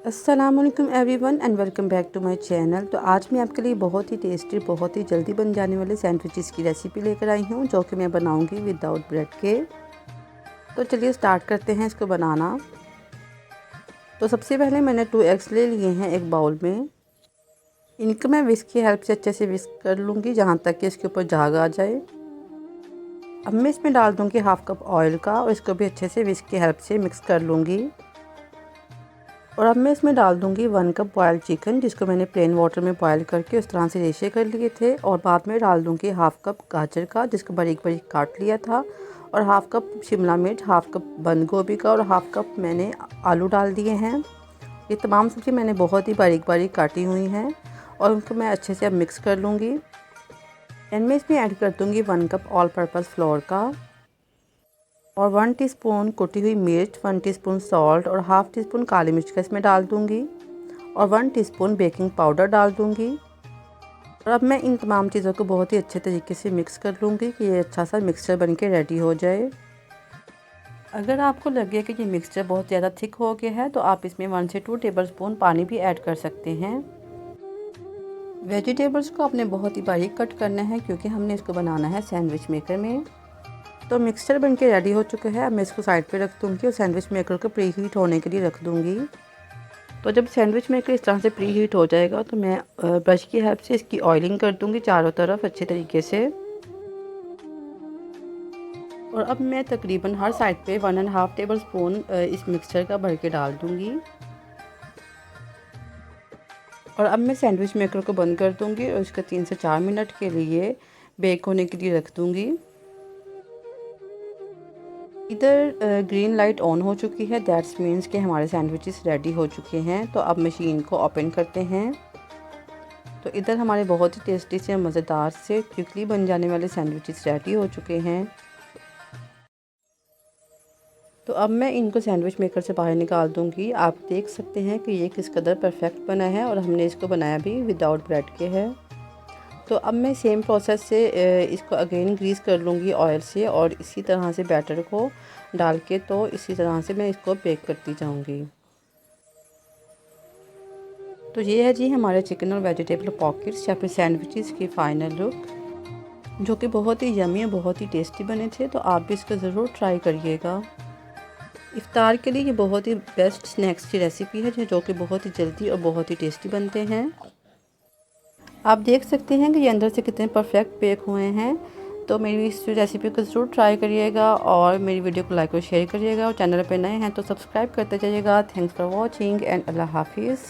अस्सलामुअलैकुम everyone and welcome back to my channel. तो आज मैं आपके लिए बहुत ही टेस्टी, बहुत ही जल्दी बन जाने वाले सैंडविचेस की रेसिपी लेकर आई हूँ, जो कि मैं बनाऊँगी विदाउट ब्रेड के। तो चलिए स्टार्ट करते हैं इसको बनाना। तो सबसे पहले मैंने 2 एग्स ले लिए हैं एक बाउल में। इनको मैं विस्क की हेल्प से अच्छे से विस्क कर लूँगी जहाँ तक कि इसके ऊपर झाग आ जाए। अब मैं इसमें डाल दूँगी हाफ़ कप ऑयल का और इसको भी अच्छे से विस्क की हेल्प से मिक्स कर लूँगी। और अब मैं इसमें डाल दूंगी 1 कप बॉयल्ड चिकन, जिसको मैंने प्लेन वाटर में बॉयल करके उस तरह से रेशे कर लिए थे। और बाद में डाल दूंगी हाफ़ कप गाजर का, जिसको बारीक बारीक काट लिया था, और हाफ़ कप शिमला मिर्च, हाफ़ कप बंद गोभी का, और हाफ़ कप मैंने आलू डाल दिए हैं। ये तमाम सब्ज़ी मैंने बहुत ही बारीक बारीक काटी हुई हैं और उनको मैं अच्छे से अब मिक्स कर लूँगी। एंड मैं इसमें ऐड कर दूँगी 1 कप ऑल पर्पज़ फ्लोर का, और 1 टीस्पून कुटी हुई मिर्च, 1 टीस्पून सॉल्ट और हाफ़ टी स्पून काली मिर्च का इसमें डाल दूंगी, और 1 टीस्पून बेकिंग पाउडर डाल दूंगी। और अब मैं इन तमाम चीज़ों को बहुत ही अच्छे तरीके से मिक्स कर लूँगी कि ये अच्छा सा मिक्सचर बन के रेडी हो जाए। अगर आपको लगे कि ये मिक्सचर बहुत ज़्यादा थिक हो गया है तो आप इसमें 1 से 2 टेबलस्पून पानी भी ऐड कर सकते हैं। वेजिटेबल्स को आपने बहुत ही बारीक कट करना है, क्योंकि हमने इसको बनाना है सैंडविच मेकर में। तो मिक्सचर बनके रेडी हो चुका है। अब मैं इसको साइड पे रख दूँगी और सैंडविच मेकर को प्री हीट होने के लिए रख दूँगी। तो जब सैंडविच मेकर इस तरह से प्री हीट हो जाएगा तो मैं ब्रश की हेल्प से इसकी ऑयलिंग कर दूँगी चारों तरफ अच्छे तरीके से। और अब मैं तकरीबन हर साइड पे 1.5 टेबल स्पून इस मिक्सचर का भर के डाल दूँगी। और अब मैं सैंडविच मेकर को बंद कर दूँगी और इसका 3 से 4 मिनट के लिए बेक होने के लिए रख दूँगी। इधर ग्रीन लाइट ऑन हो चुकी है, दैट्स मीन्स कि हमारे सैंडविचेस रेडी हो चुके हैं। तो अब मशीन को ओपन करते हैं। तो इधर हमारे बहुत ही टेस्टी से मज़ेदार से क्विकली बन जाने वाले सैंडविचेस रेडी हो चुके हैं। तो अब मैं इनको सैंडविच मेकर से बाहर निकाल दूंगी। आप देख सकते हैं कि ये किस कदर परफेक्ट बना है, और हमने इसको बनाया भी विदाउट ब्रेड के है। तो अब मैं सेम प्रोसेस से इसको अगेन ग्रीस कर लूँगी ऑयल से, और इसी तरह से बैटर को डाल के तो इसी तरह से मैं इसको बेक करती जाऊँगी। तो ये है जी हमारे चिकन और वेजिटेबल पॉकेट्स या फिर सैंडविचेस की फ़ाइनल लुक, जो कि बहुत ही यमी और बहुत ही टेस्टी बने थे। तो आप भी इसको ज़रूर ट्राई करिएगा। इफ्तार के लिए ये बहुत ही बेस्ट स्नैक्स की रेसिपी है, जो कि बहुत ही जल्दी और बहुत ही टेस्टी बनते हैं। आप देख सकते हैं कि ये अंदर से कितने परफेक्ट बेक हुए हैं। तो मेरी इस रेसिपी को ज़रूर ट्राई करिएगा, और मेरी वीडियो को लाइक और शेयर करिएगा, और चैनल पर नए हैं तो सब्सक्राइब करते जाइएगा। थैंक्स फॉर वॉचिंग एंड अल्लाह हाफिज़।